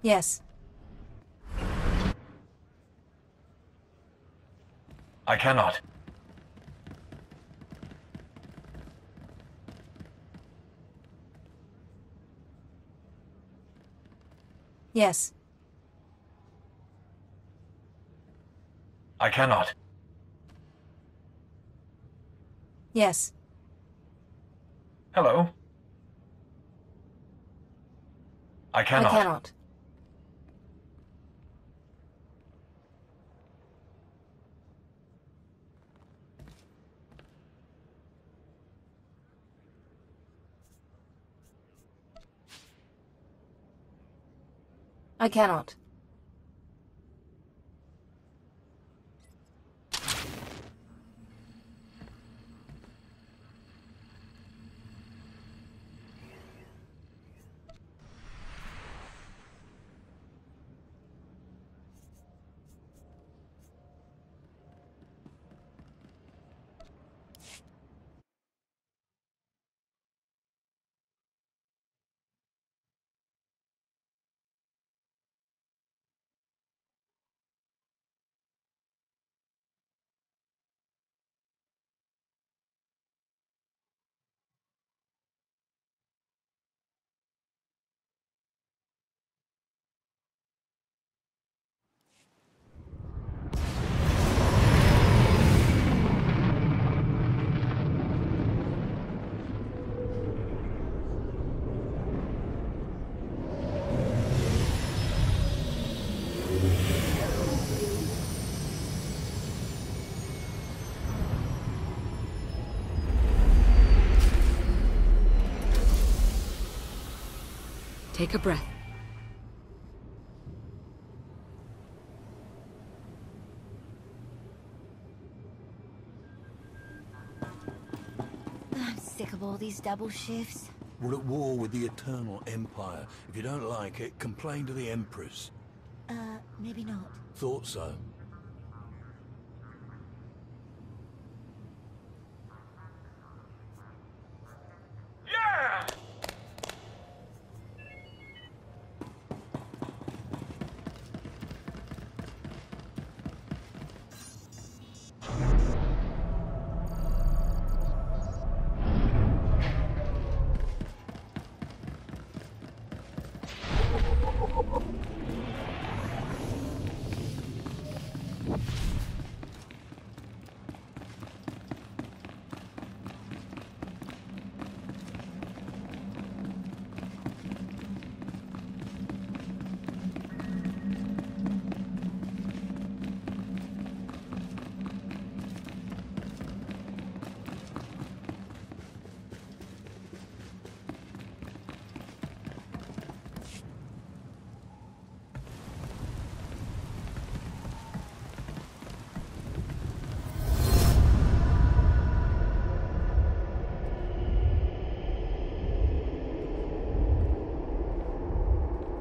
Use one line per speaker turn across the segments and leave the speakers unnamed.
Yes.
I cannot.
Yes.
I cannot.
Yes.
Hello? I cannot.
I cannot. I cannot.
Take a breath.
I'm sick of all these double shifts.
We're at war with the Eternal Empire. If you don't like it, complain to the Empress.
Maybe not.
Thought so.
Yeah!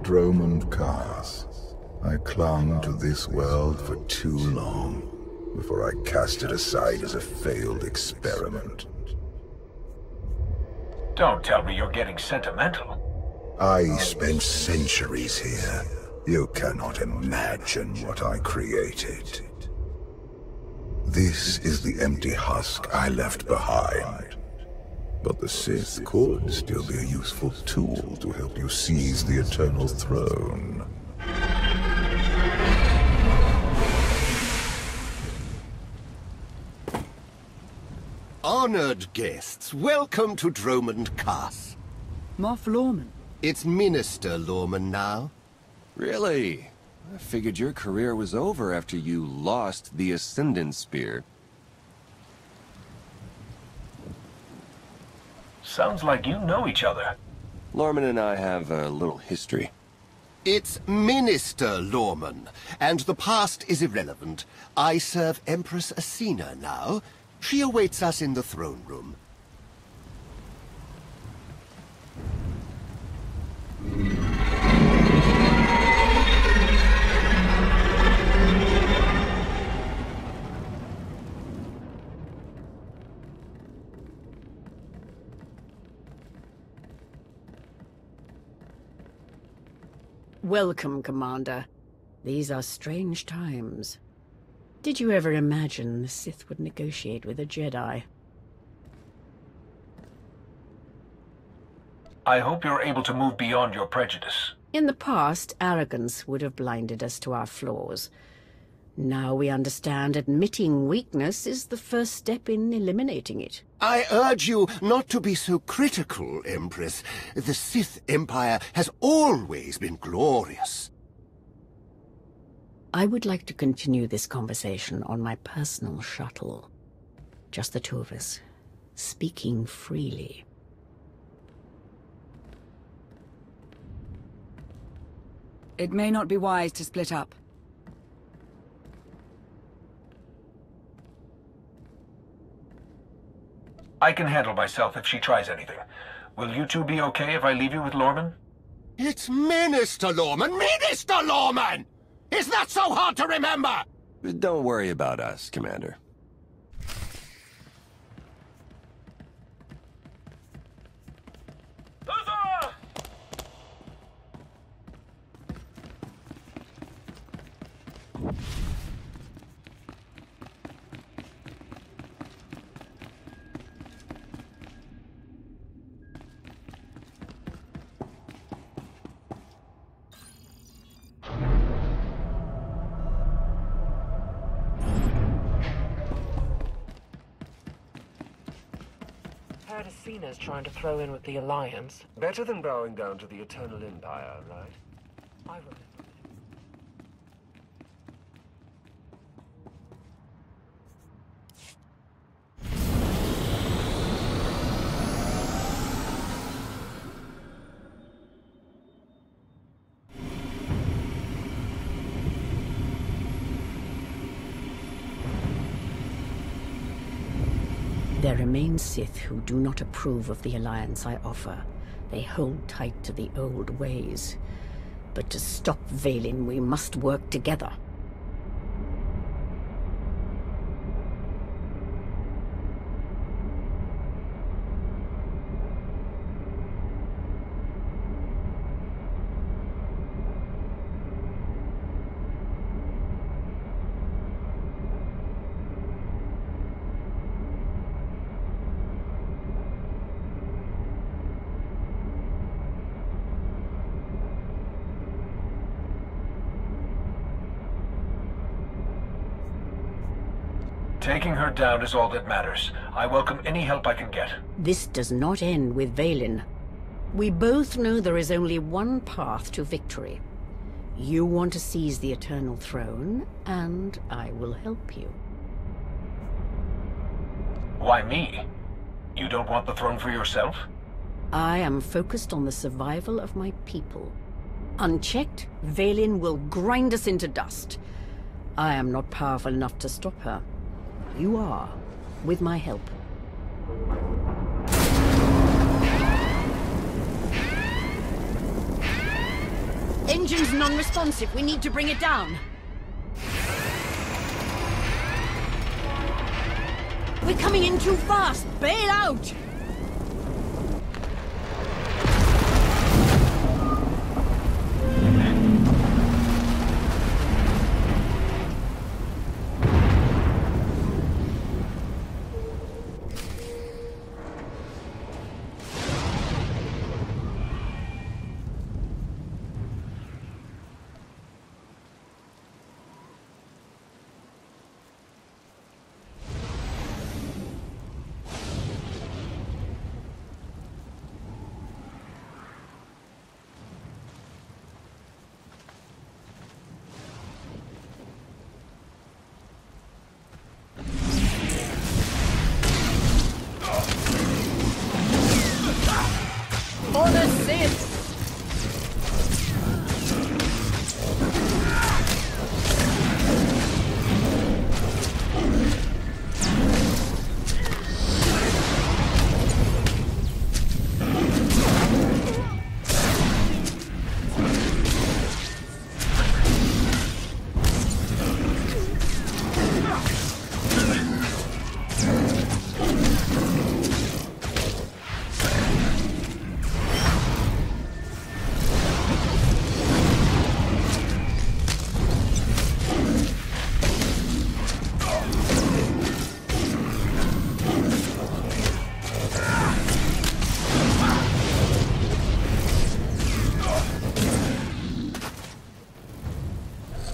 Dromund Kaas. I clung to this world for too long before I cast it aside as a failed experiment.
Don't tell me you're getting sentimental.
I spent centuries here. You cannot imagine what I created. This is the empty husk I left behind. But the Sith could still be a useful tool to help you seize the Eternal Throne.
Honored guests, welcome to Dromund Kaas.
Moff Lorman.
It's Minister Lorman now.
Really? I figured your career was over after you lost the Ascendant Spear.
Sounds like you know each other.
Lorman and I have a little history.
It's Minister Lorman, and the past is irrelevant. I serve Empress Asina now. She awaits us in the throne room.
Welcome, Commander. These are strange times. Did you ever imagine the Sith would negotiate with a Jedi?
I hope you're able to move beyond your prejudice.
In the past, arrogance would have blinded us to our flaws. Now we understand admitting weakness is the first step in eliminating it.
I urge you not to be so critical, Empress. The Sith Empire has always been glorious.
I would like to continue this conversation on my personal shuttle. Just the two of us, speaking freely.
It may not be wise to split up.
I can handle myself if she tries anything. Will you two be okay if I leave you with Lorman?
It's Minister Lorman! Minister Lorman! Is that so hard to remember?
Don't worry about us, Commander.
Huzzah!
Heard Asina's trying to throw in with the Alliance.
Better than bowing down to the Eternal Empire, right?
I remember.
There remain Sith who do not approve of the alliance I offer. They hold tight to the old ways. But to stop Vaylin, we must work together.
Taking her down is all that matters. I welcome any help I can get.
This does not end with Vaylin. We both know there is only one path to victory. You want to seize the Eternal Throne, and I will help you.
Why me? You don't want the throne for yourself?
I am focused on the survival of my people. Unchecked, Vaylin will grind us into dust. I am not powerful enough to stop her. You are, with my help. Engine's non-responsive. We need to bring it down. We're coming in too fast. Bail out! For the Sith!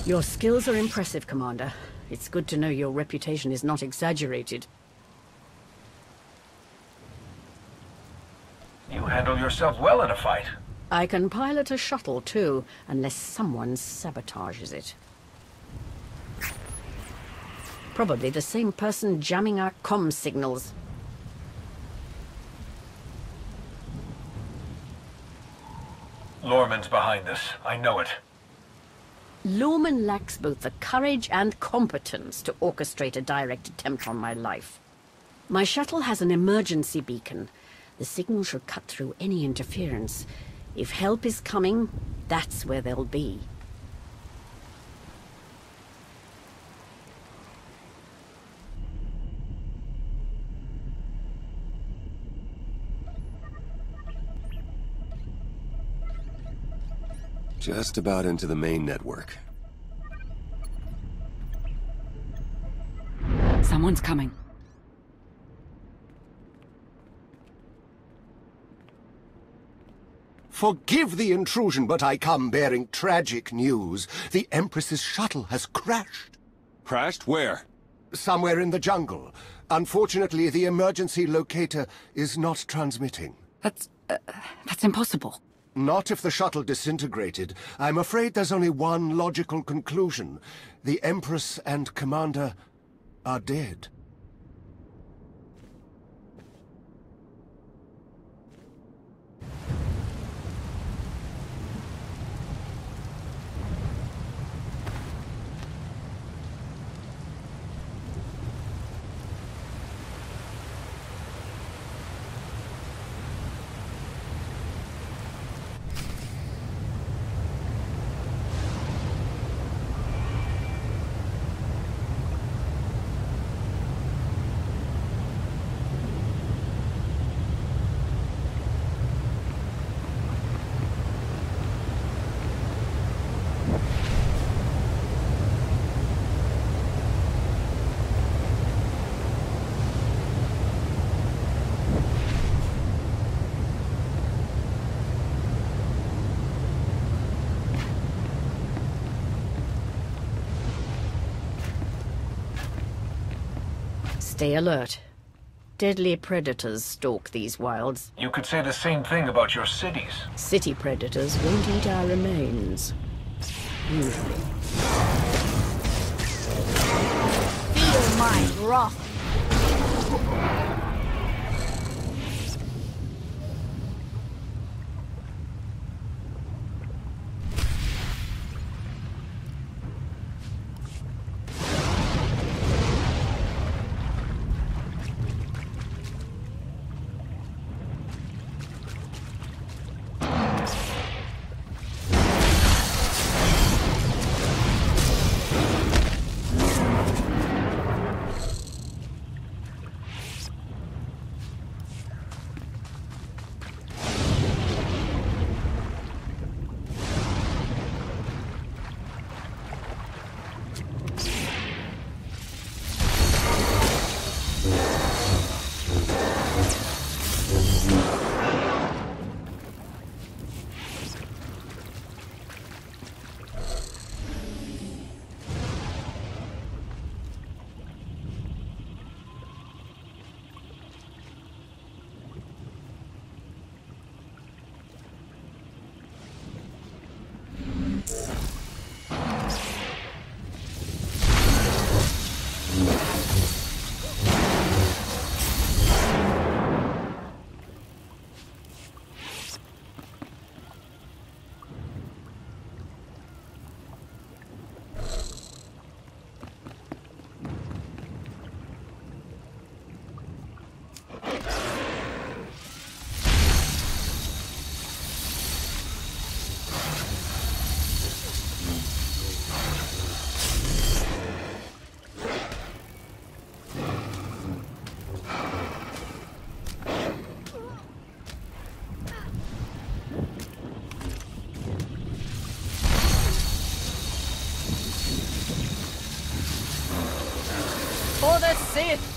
Your skills are impressive, Commander. It's good to know your reputation is not exaggerated.
You handle yourself well in a fight.
I can pilot a shuttle, too, unless someone sabotages it. Probably the same person jamming our comm signals.
Lorman's behind this. I know it.
Lorman lacks both the courage and competence to orchestrate a direct attempt on my life. My shuttle has an emergency beacon. The signal should cut through any interference. If help is coming, that's where they'll be.
Just about into the main network.
Someone's coming.
Forgive the intrusion, but I come bearing tragic news. The Empress's shuttle has crashed.
Crashed? Where?
Somewhere in the jungle. Unfortunately, the emergency locator is not transmitting.
That's impossible.
Not if the shuttle disintegrated. I'm afraid there's only one logical conclusion. The Empress and Commander are dead.
Stay alert. Deadly predators stalk these wilds.
You could say the same thing about your cities.
City predators won't eat our remains. Usually.
Feel my wrath.
For the Sith!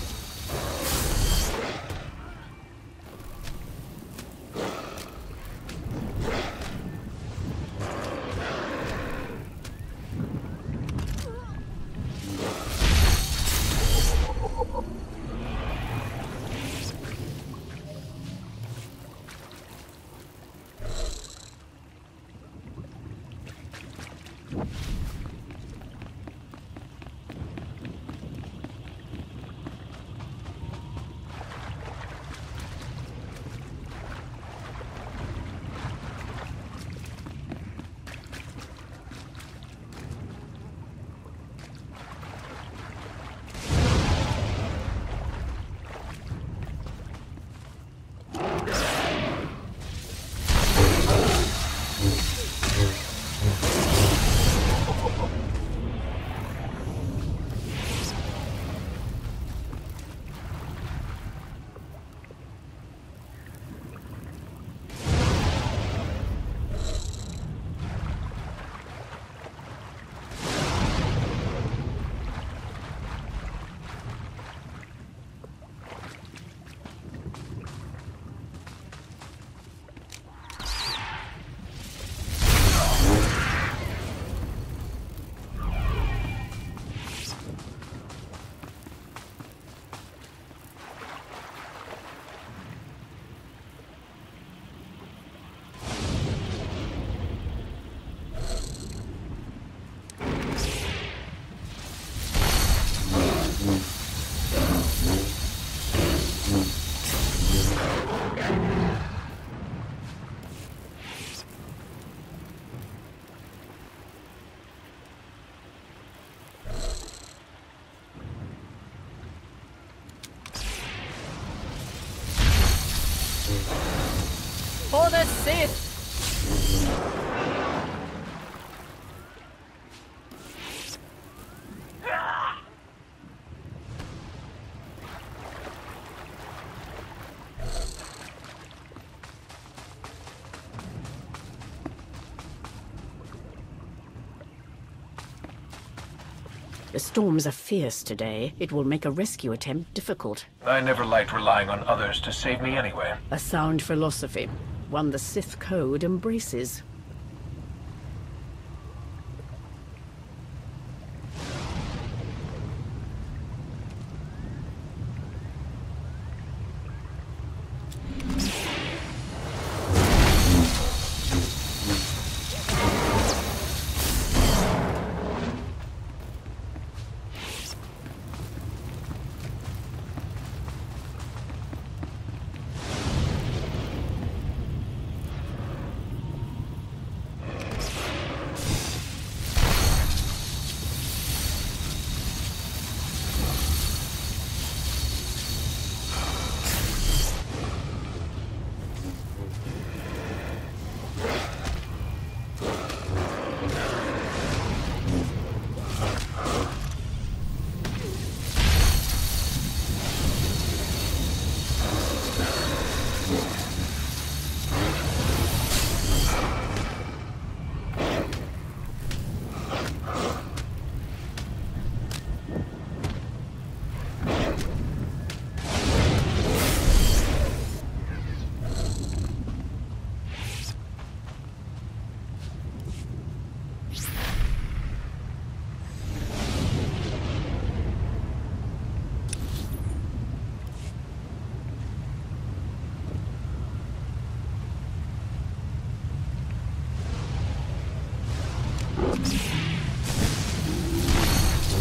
Sith!
The storms are fierce today. It will make a rescue attempt difficult.
I never liked relying on others to save me anyway.
A sound philosophy, one the Sith Code embraces.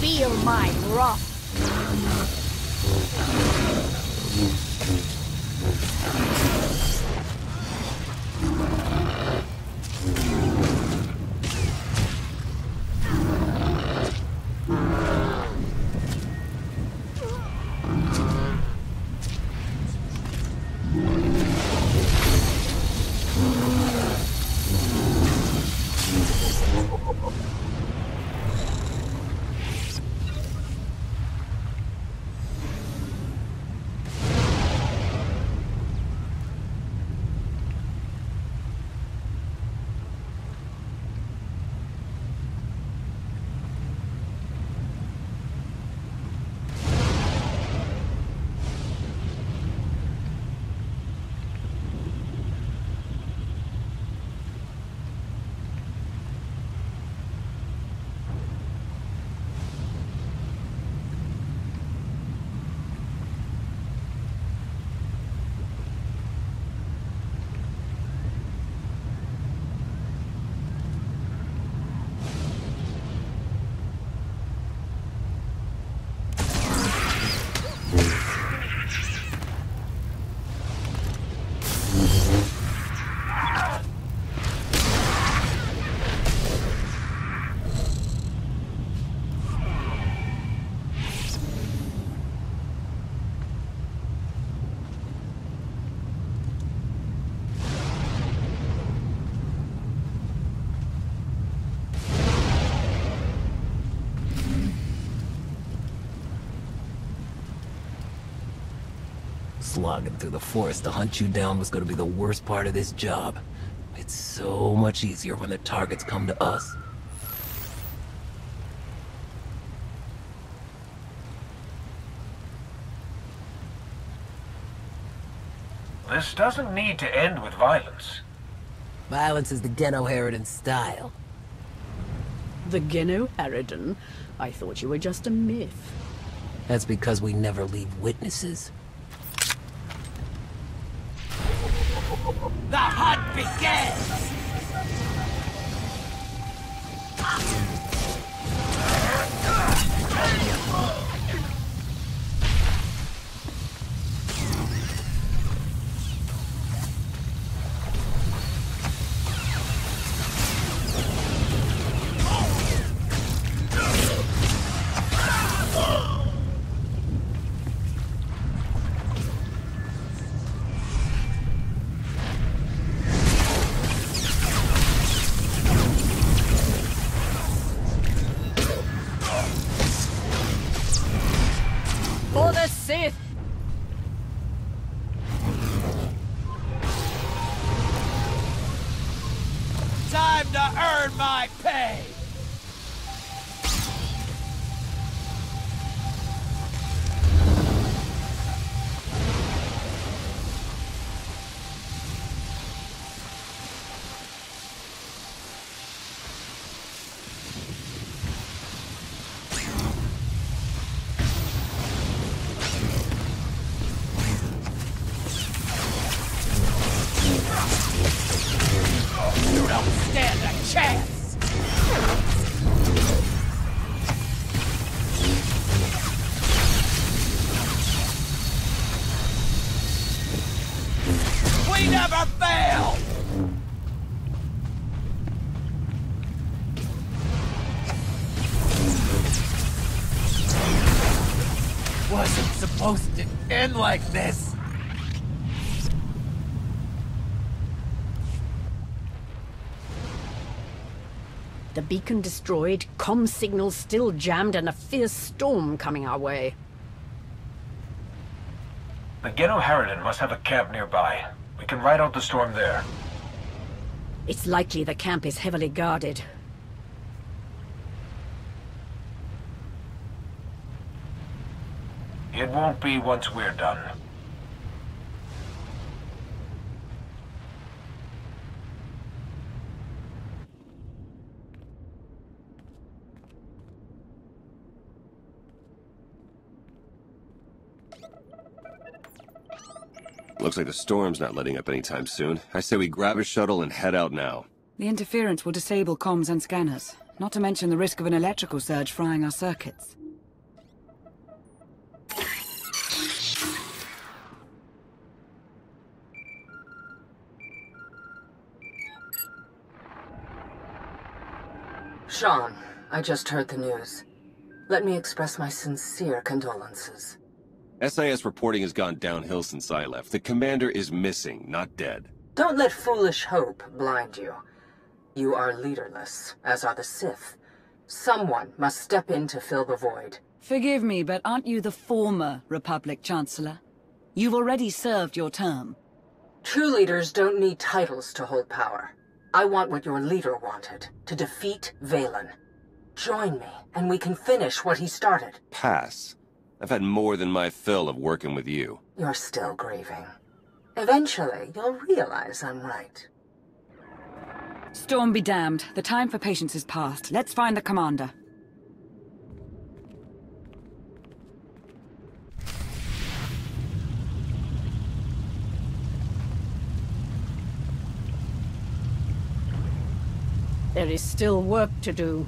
Feel my wrath.
Slogging through the forest to hunt you down was going to be the worst part of this job. It's so much easier when the targets come to us.
This doesn't need to end with violence.
Violence is the Geno Harridan style.
The Geno Harridan? I thought you were just a myth.
That's because we never leave witnesses.
The hunt begins! to earn my pay! You don't stand a chance! We never fail! Wasn't supposed to end like this.
The beacon destroyed, comm signals still jammed, and a fierce storm coming our way.
The Ghetto Harridan must have a camp nearby. We can ride out the storm there.
It's likely the camp is heavily guarded.
It won't be once we're done.
Looks like the storm's not letting up anytime soon. I say we grab a shuttle and head out now.
The interference will disable comms and scanners, not to mention the risk of an electrical surge frying our circuits.
Sean, I just heard the news. Let me express my sincere condolences.
SIS reporting has gone downhill since I left. The commander is missing, not dead.
Don't let foolish hope blind you. You are leaderless, as are the Sith. Someone must step in to fill the void.
Forgive me, but aren't you the former Republic Chancellor? You've already served your term.
True leaders don't need titles to hold power. I want what your leader wanted, to defeat Valen. Join me, and we can finish what he started.
Pass. I've had more than my fill of working with you.
You're still grieving. Eventually, you'll realize I'm right.
Storm be damned. The time for patience is past. Let's find the commander.
There is still work to do.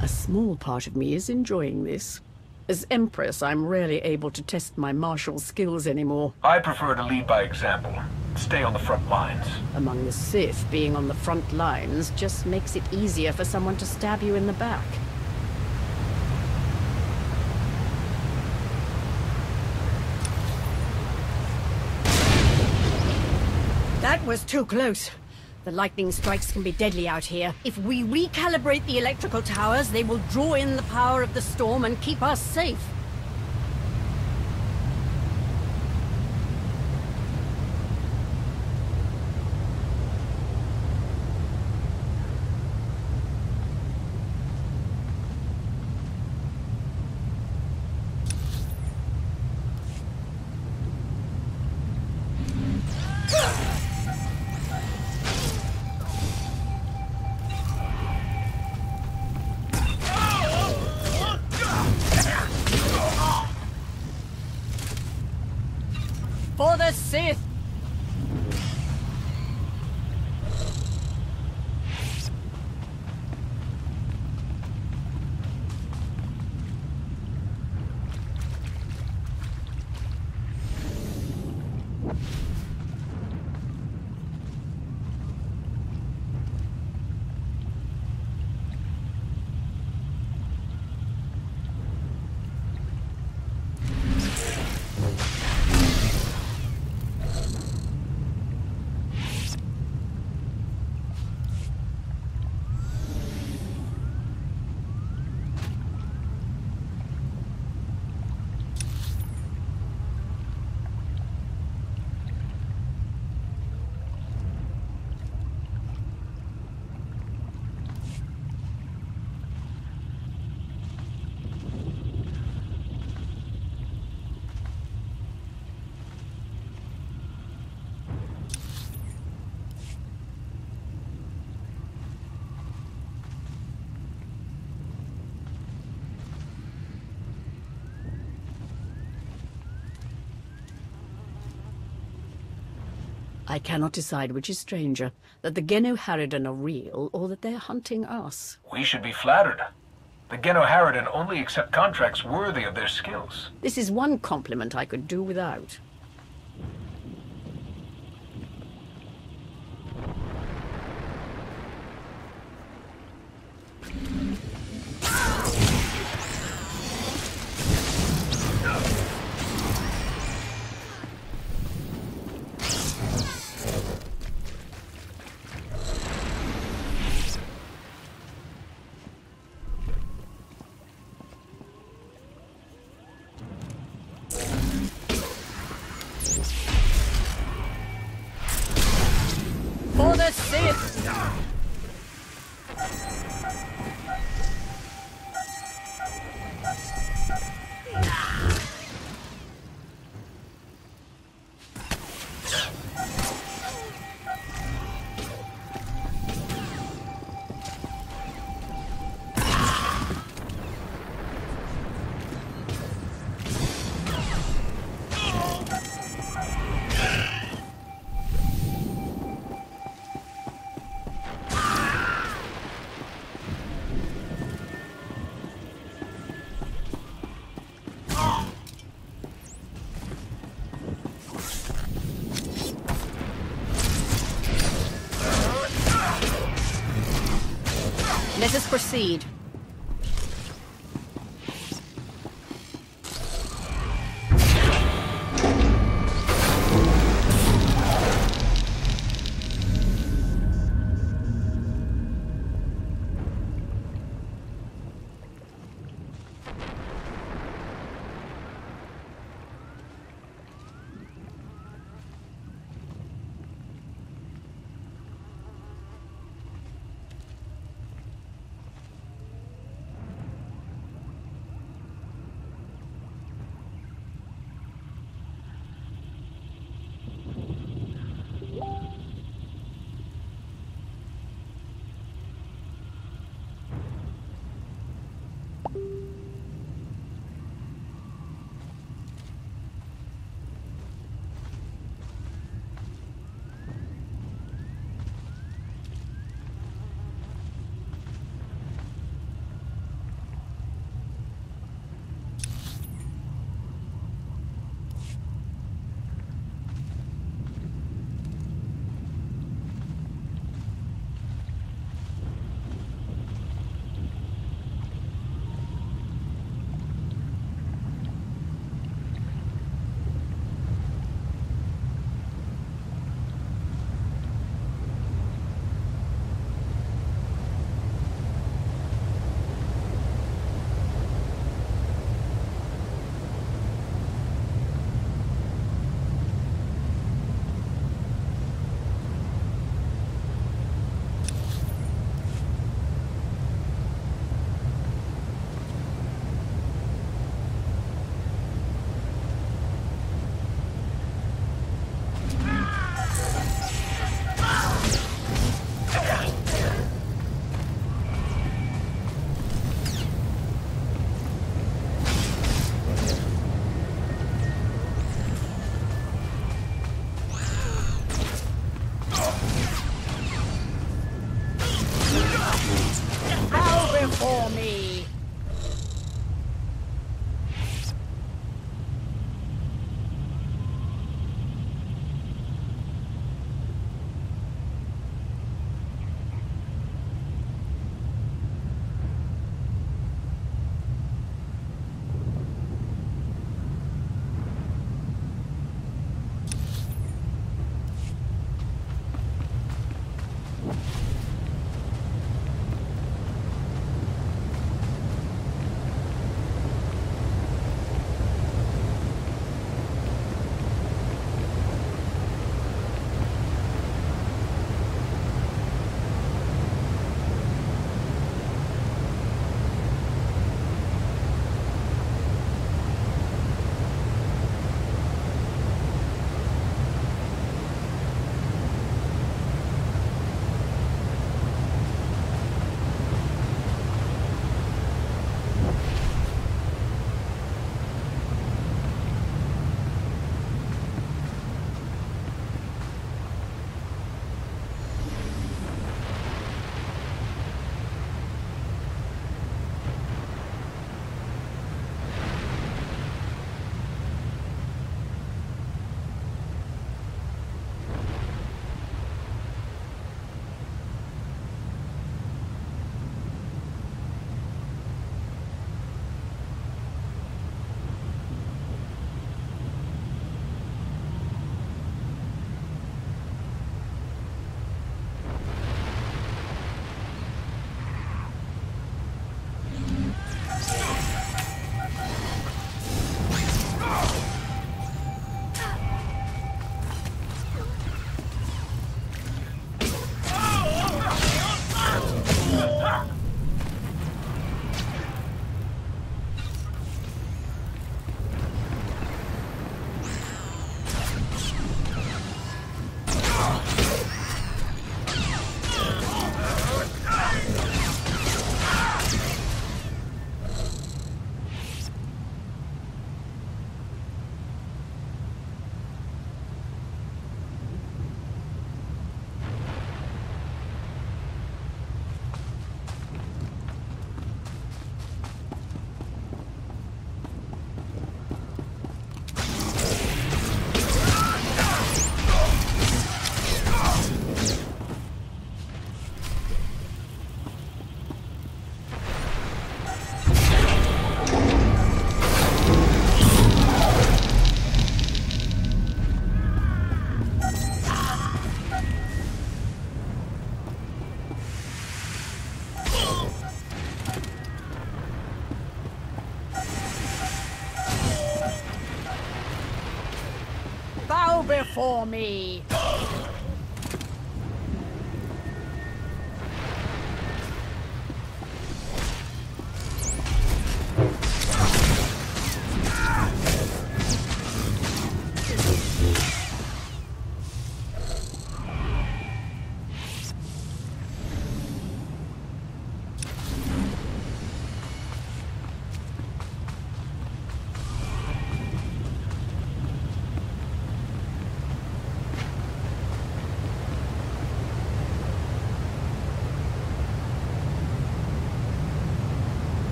A small part of me is enjoying this. As Empress, I'm rarely able to test my martial skills anymore.
I prefer to lead by example. Stay on the front lines.
Among the Sith, being on the front lines just makes it easier for someone to stab you in the back. That was too close. The lightning strikes can be deadly out here. If we recalibrate the electrical towers, they will draw in the power of the storm and keep us safe. For the Sith! I cannot decide which is stranger, that the Geno Harridan are real, or that they're hunting us.
We should be flattered. The Geno Harridan only accept contracts worthy of their skills.
This is one compliment I could do without. For the Sith! Let us proceed.
for me.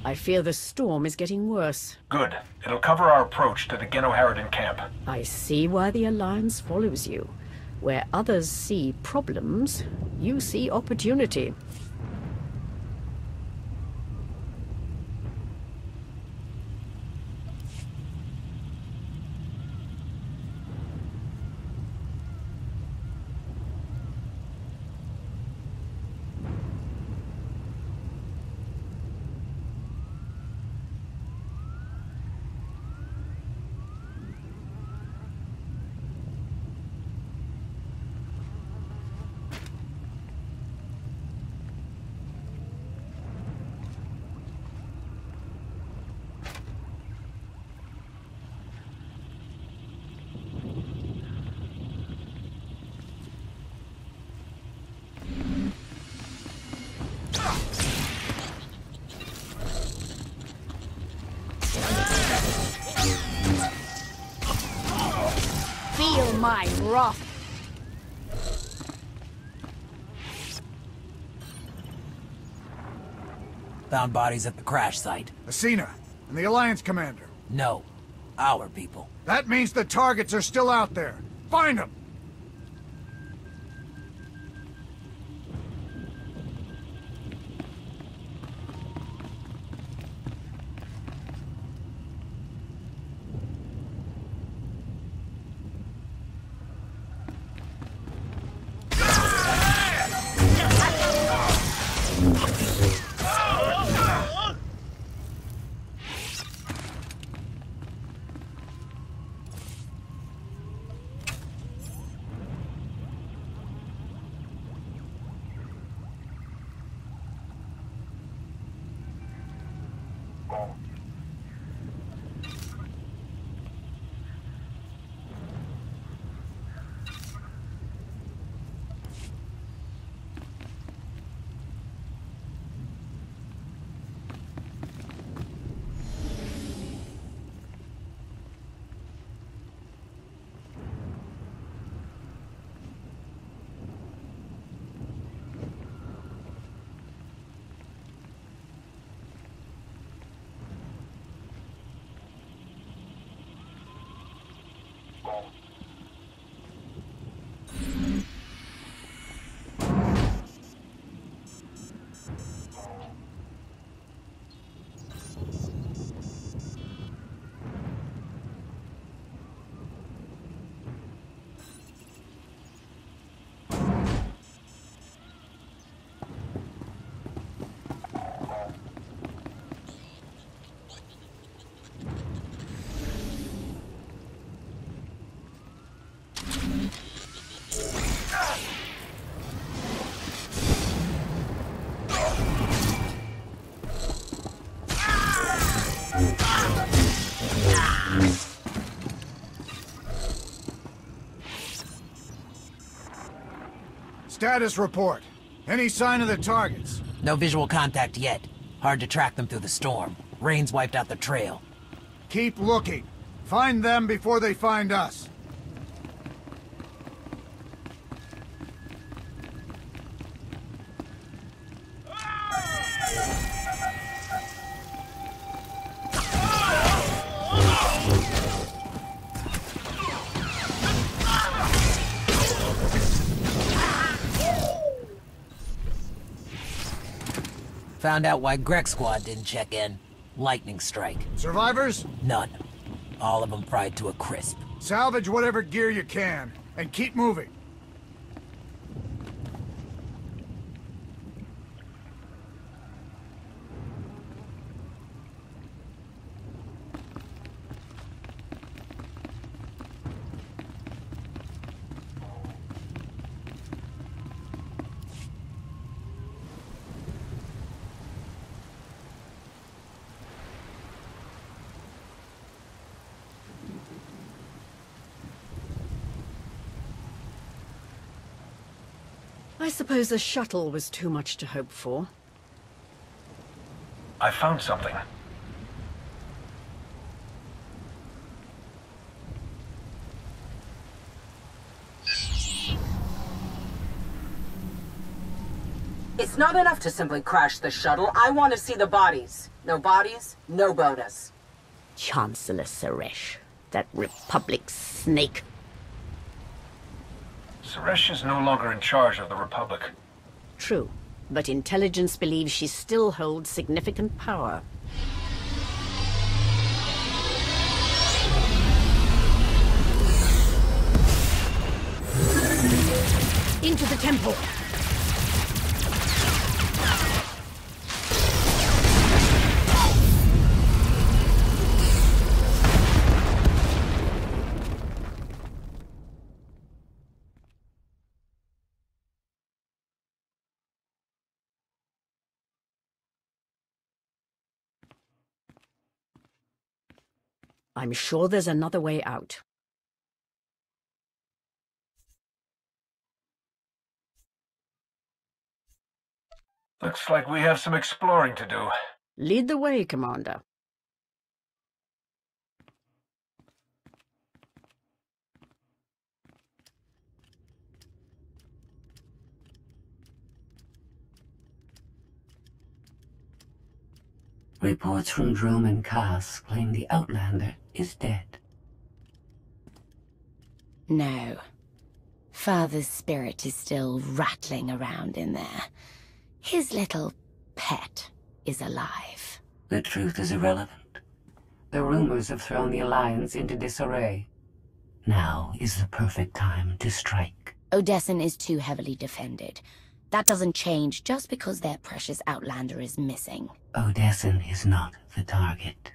I fear the storm is getting worse.
Good. It'll cover our approach to the Genoharadan camp.
I see why the Alliance follows you. Where others see problems, you see opportunity.
Feel my wrath.
Found bodies at the crash site.
Asina, and the Alliance commander.
No. Our people.
That means the targets are still out there. Find them! Status report. Any sign of the targets?
No visual contact yet. Hard to track them through the storm. Rain's wiped out the trail.
Keep looking. Find them before they find us.
Found out why Greg's squad didn't check in. Lightning strike.
Survivors?
None. All of them fried to a crisp.
Salvage whatever gear you can, and keep moving.
I suppose a shuttle was too much to hope for.
I found something.
It's not enough to simply crash the shuttle. I want to see the bodies. No bodies, no bonus.
Chancellor Suresh, that Republic snake.
Suresh is no longer in charge of the Republic.
True, but intelligence believes she still holds significant power. Into the temple! I'm sure there's another way out.
Looks like we have some exploring to do.
Lead the way, Commander.
Reports from Drome and Cass claim the Outlander is dead.
No. Father's spirit is still rattling around in there. His little pet is alive.
The truth is irrelevant. The rumors have thrown the Alliance into disarray. Now is the perfect time to strike.
Odesson is too heavily defended. That doesn't change just because their precious Outlander is missing.
Odesson is not the target.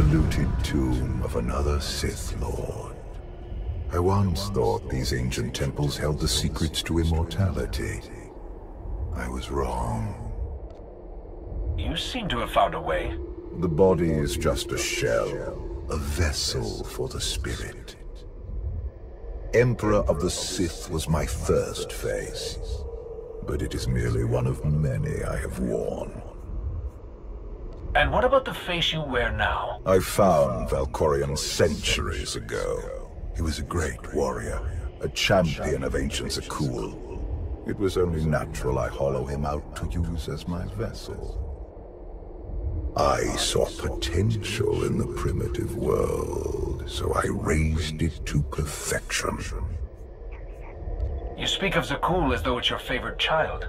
the looted tomb of another Sith Lord. I once thought these ancient temples held the secrets to immortality. I was wrong.
You seem to have found a way.
The body is just a shell, a vessel for the spirit. Emperor of the Sith was my first face, but it is merely one of many I have worn.
And what about the face you wear now?
I found Valkorion centuries ago. He was a great warrior, a champion of ancient Zakul. It was only natural I hollow him out to use as my vessel. I saw potential in the primitive world, so I raised it to perfection.
You speak of Zakul as though it's your favorite child.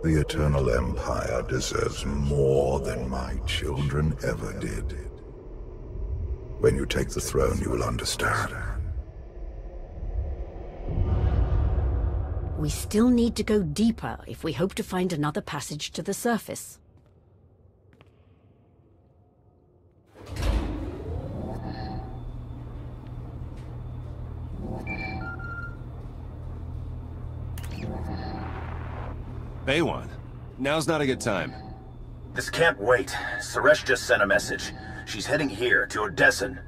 The Eternal Empire deserves more than my children ever did. When you take the throne, you will understand.
We still need to go deeper if we hope to find another passage to the surface.
Baywan, now's not a good time.
This can't wait. Suresh just sent a message. She's heading here, to Odessen.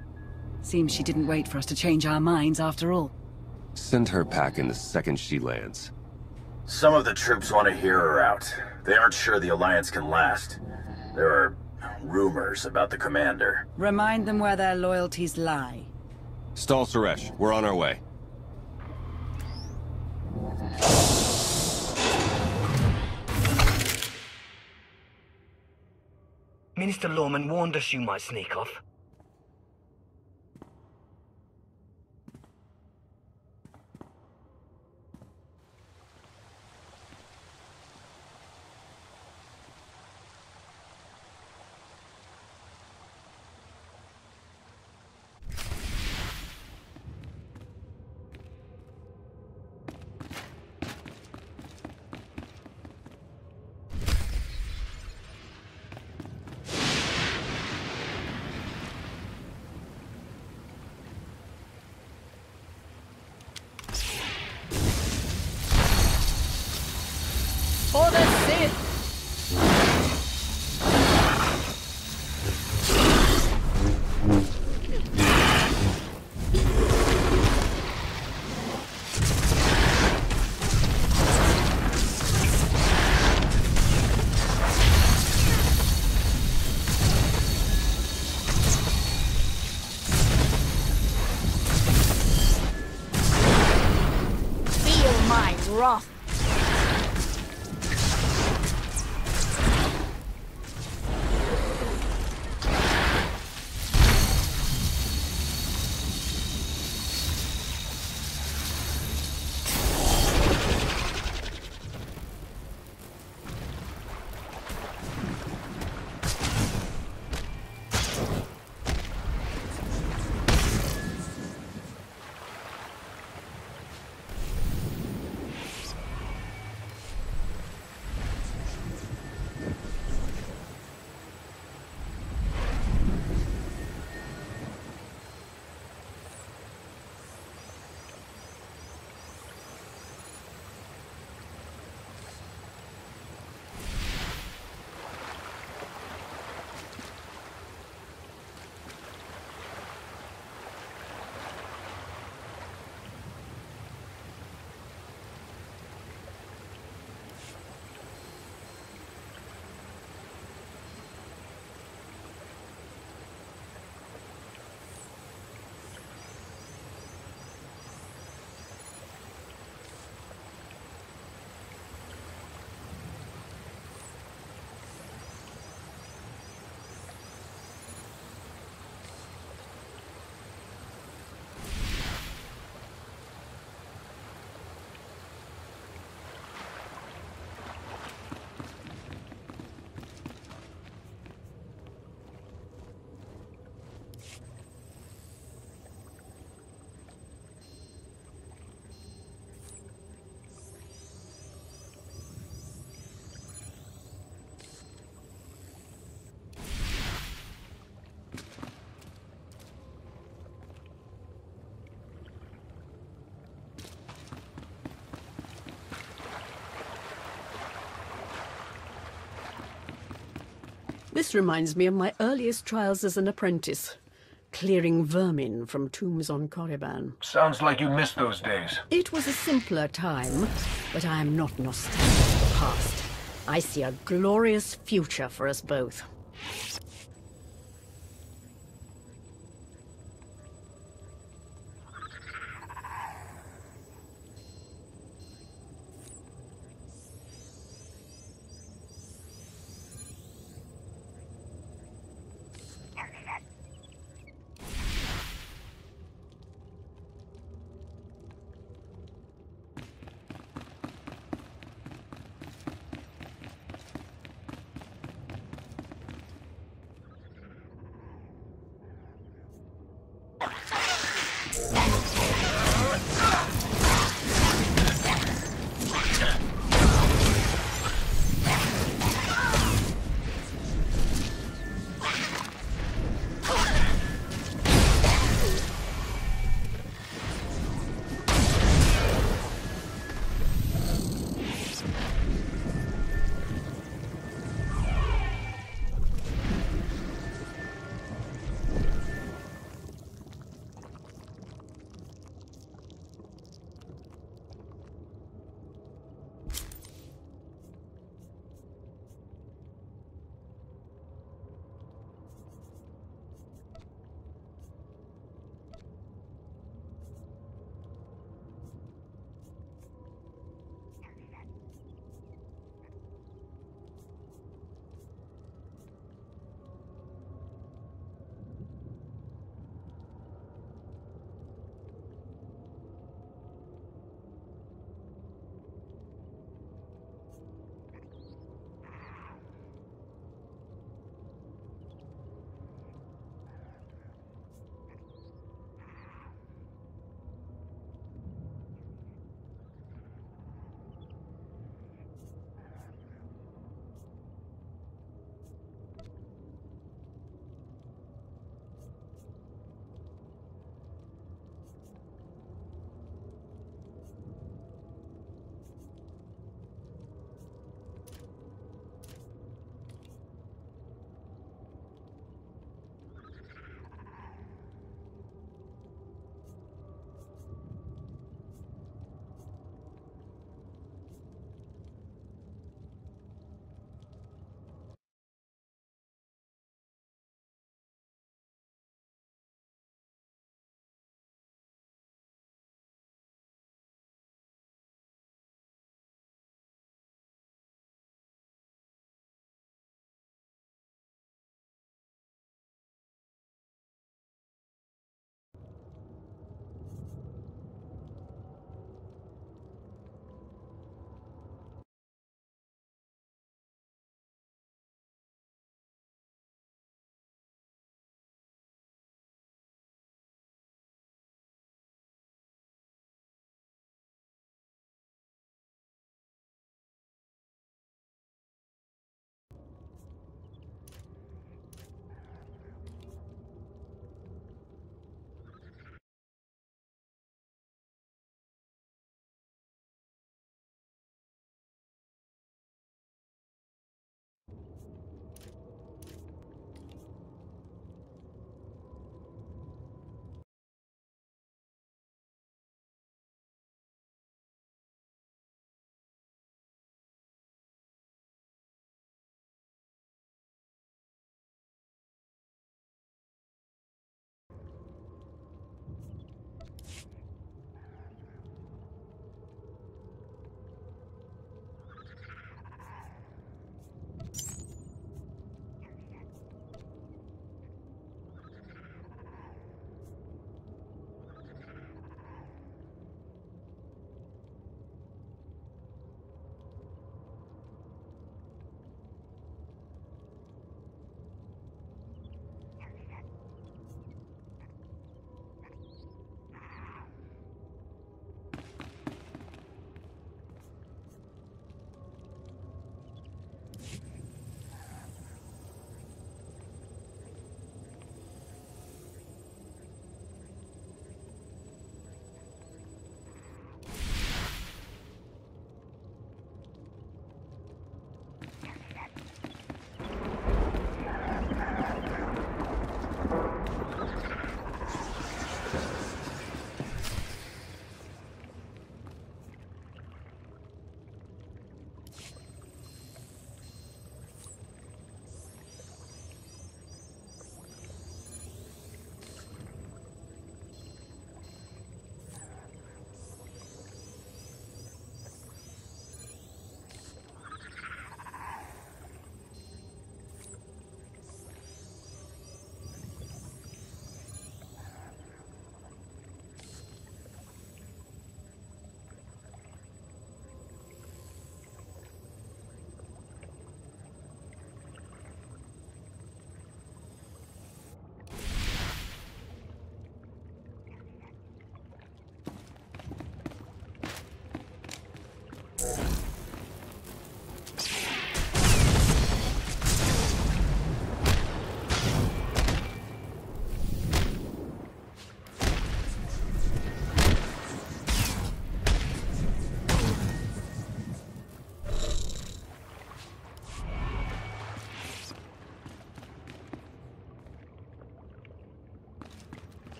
Seems she didn't wait for us to change our minds after all.
Send her packing the second she lands.
Some of the troops want to hear her out. They aren't sure the Alliance can last. There are rumors about the commander.
Remind them where their loyalties lie.
Stall Suresh, we're on our way.
Minister Lorman warned us you might sneak off.
For the Sith! Feel my wrath!
This reminds me of my earliest trials as an apprentice. Clearing vermin from tombs on Korriban.
Sounds like you missed those days.
It was a simpler time, but I am not nostalgic for the past. I see a glorious future for us both.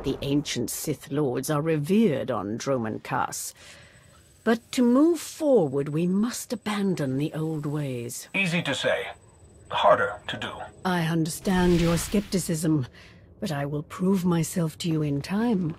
The ancient Sith Lords are revered on Droman Kaas. But to move forward, we must abandon the old ways.
Easy to say. Harder to do.
I understand your skepticism, but I will prove myself to you in time.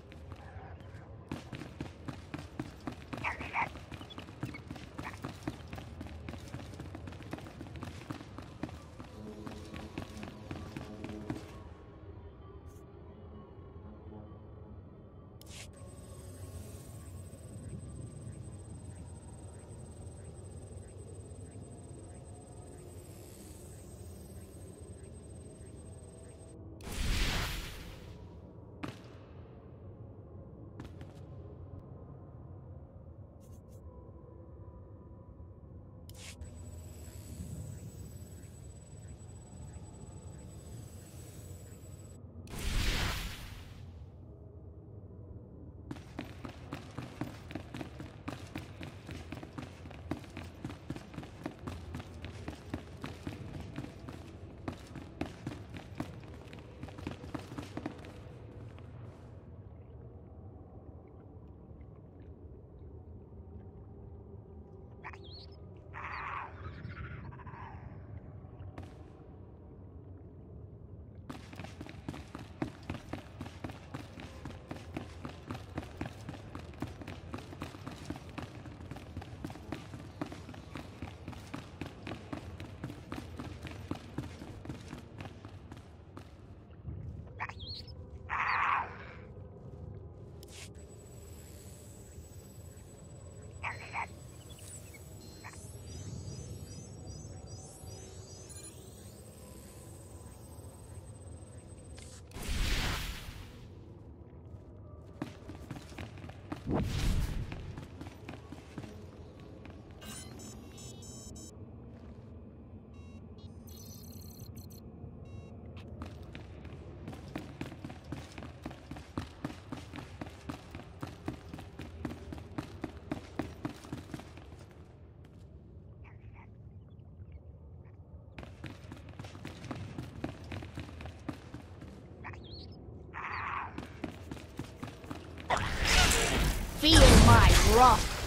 Feel my wrath.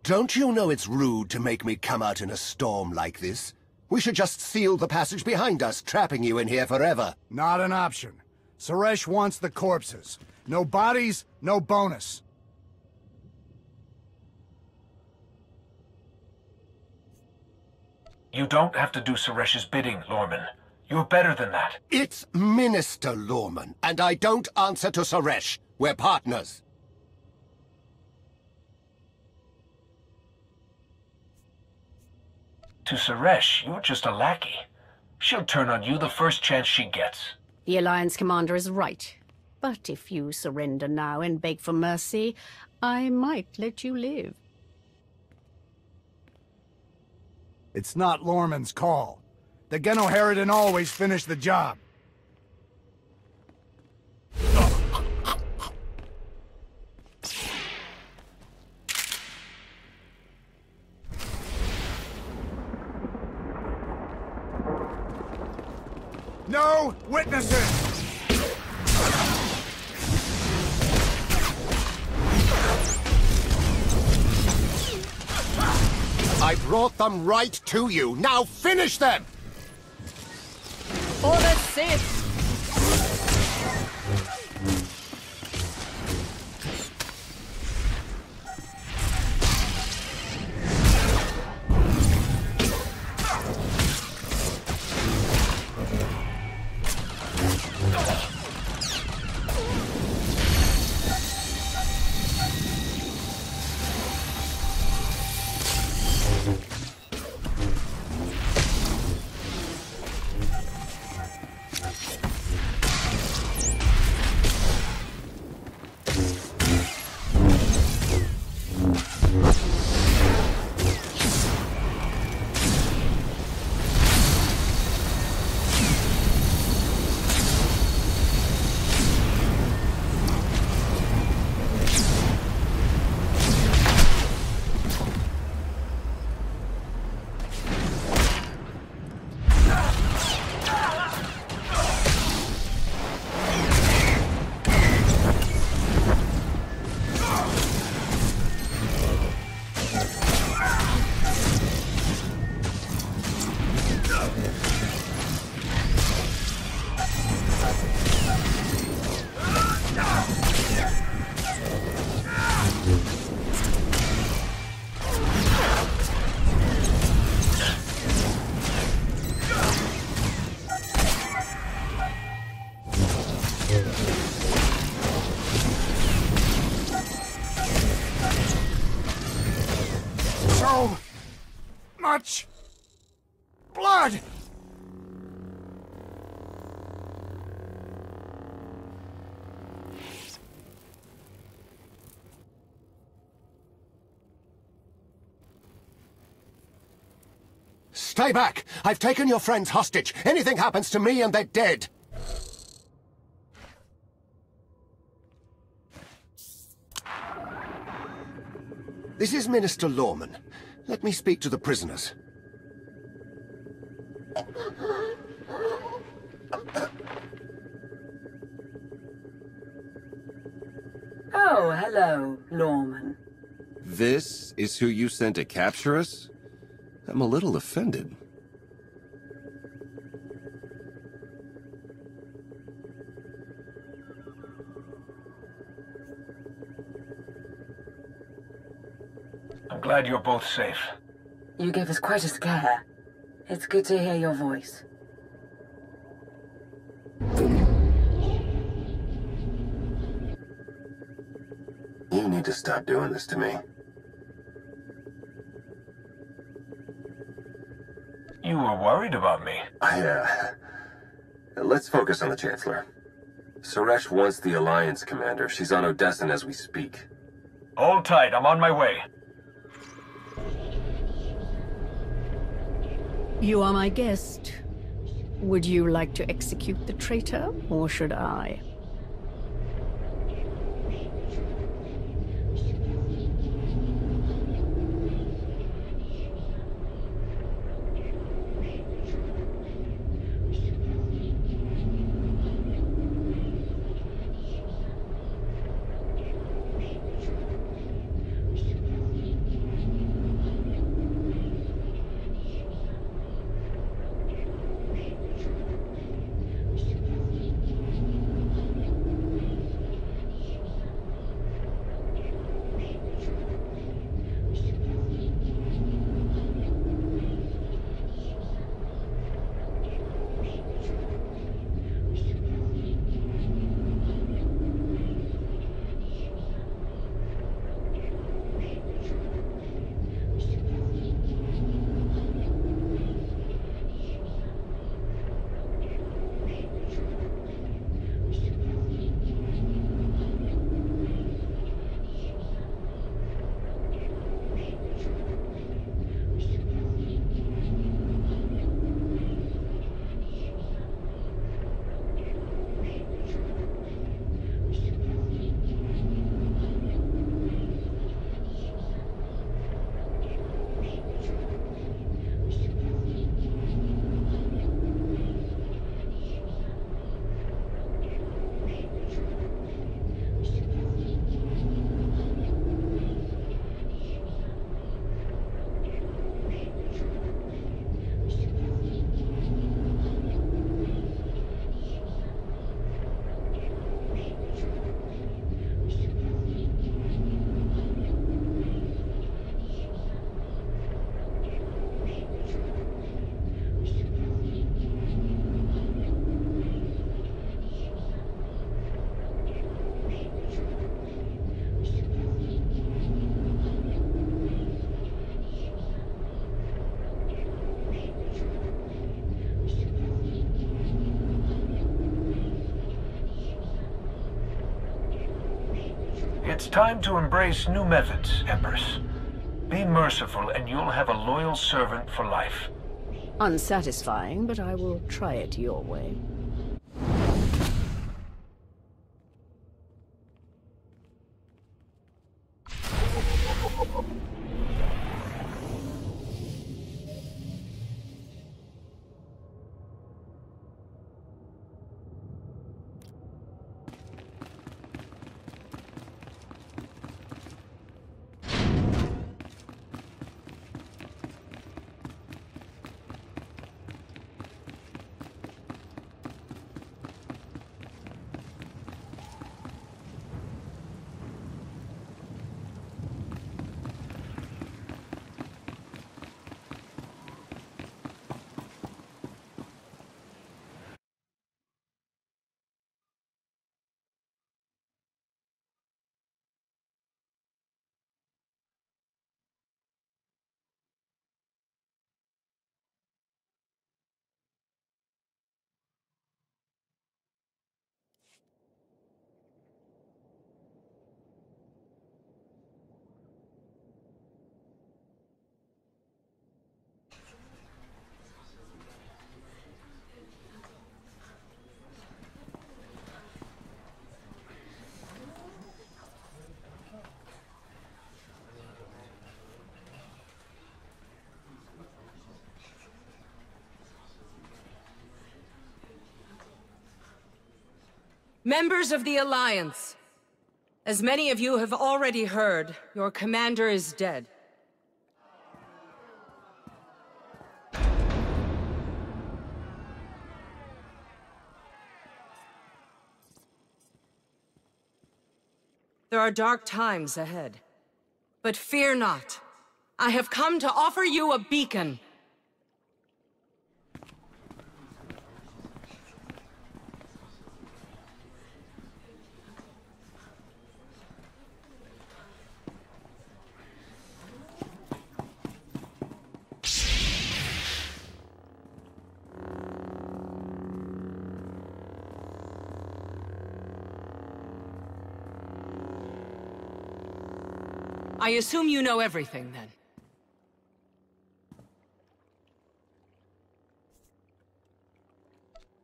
Don't you know it's rude to make me come out in a storm like this? We should just seal the passage behind us, trapping you in here forever.
Not an option. Suresh wants the corpses. No bodies, no bonus.
You don't have to do Suresh's bidding, Lorman. You're better than that.
It's Minister Lorman, and I don't answer to Suresh. We're partners.
To Suresh, you're just a lackey. She'll turn on you the first chance she gets.
The Alliance commander is right. But if you surrender now and beg for mercy, I might let you live.
It's not Lorman's call. The Genoheridin always finish the job. No witnesses!
I brought them right to you. Now finish them!
For the Sith!
So much blood!
Stay back! I've taken your friends hostage. Anything happens to me and they're dead. This is Minister Lorman. Let me speak to the prisoners.
Oh, hello, Lorman.
This is who you sent to capture us? I'm a little offended.
I'm glad you're both safe.
You gave us quite a scare. It's good to hear your voice.
You need to stop doing this to me.
You were worried about me.
Let's focus on the Chancellor. Suresh wants the Alliance commander. She's on Odessan as we speak.
Hold tight, I'm on my way.
You are my guest. Would you like to execute the traitor, or should I?
It's time to embrace new methods, Empress. Be merciful and you'll have a loyal servant for life.
Unsatisfying, but I will try it your way.
Members of the Alliance, as many of you have already heard, your commander is dead. There are dark times ahead. But fear not. I have come to offer you a beacon. I assume you know everything, then.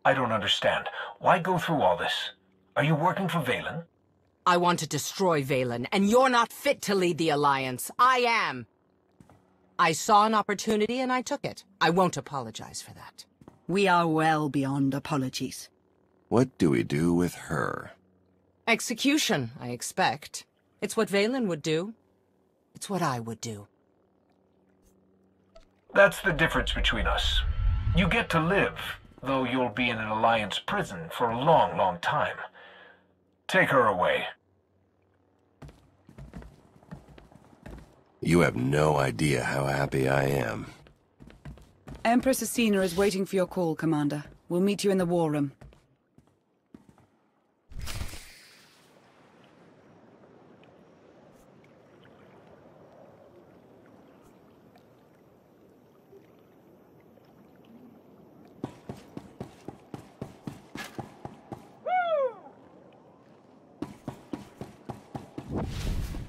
I don't understand. Why go through all this? Are you working for Valen?
I want to destroy Valen, and you're not fit to lead the Alliance. I am. I saw an opportunity and I took it. I won't apologize for that.
We are well beyond apologies.
What do we do with her?
Execution, I expect. It's what Valen would do. It's what I would do.
That's the difference between us. You get to live, though you'll be in an Alliance prison for a long, long time. Take her away.
You have no idea how happy I am.
Empress Asina is waiting for your call, Commander. We'll meet you in the war room.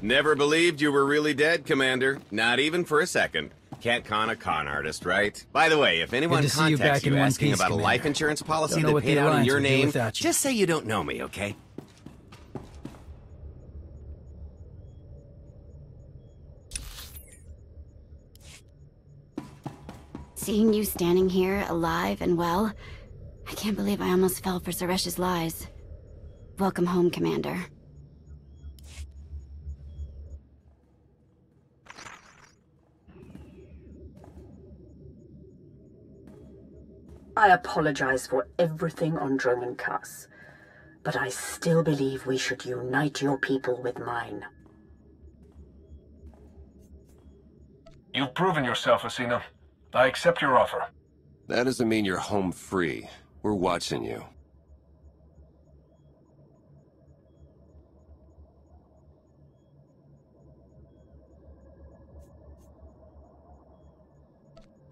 Never believed you were really dead, Commander. Not even for a second. Can't con a con artist, right? By the way, if anyone contacts you asking about a life insurance policy that paid out in your name, just say you don't know me, okay?
Seeing you standing here, alive and well, I can't believe I almost fell for Suresh's lies. Welcome home, Commander.
I apologize for everything on Droman Kaas, but I still believe we should unite your people with mine.
You've proven yourself, Asina. I accept your offer.
That doesn't mean you're home free. We're watching you.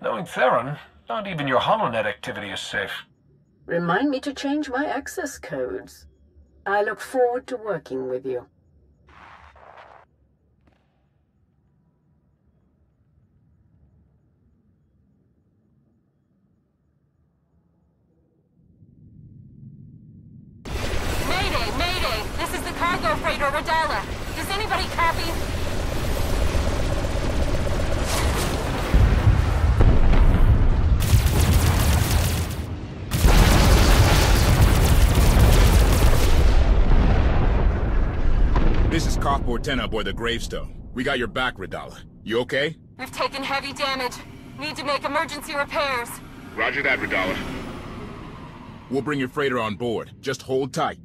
Knowing Theron, not even your HoloNet activity is safe.
Remind me to change my access codes. I look forward to working with you.
cargo freighter Radala. Does anybody copy?
This is Cockboard 10 aboard the Gravestone. We got your back, Radala. You okay?
We've taken heavy damage. Need to make emergency repairs.
Roger that, Radala. We'll bring your freighter on board. Just hold tight.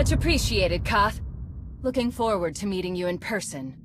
Much appreciated, Koth. Looking forward to meeting you in person.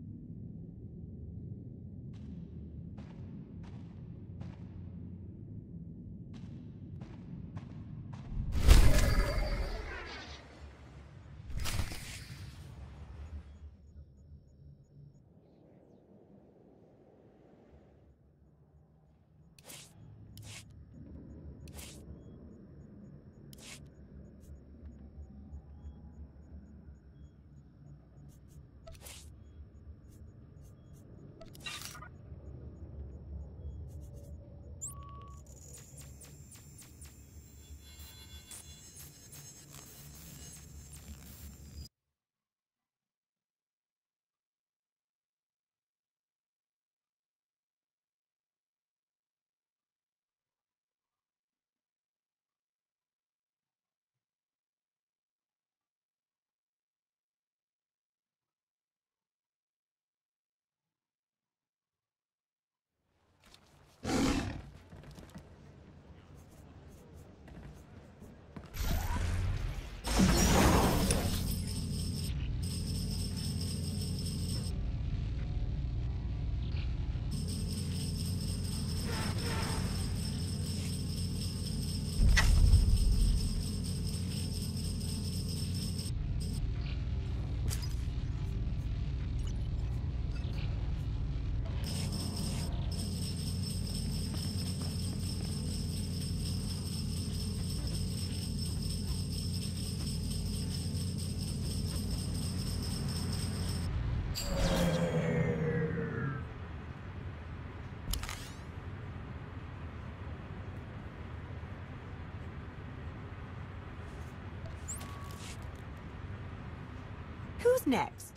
Who's next?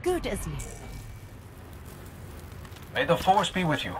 Good, isn't it?
May the Force be with you.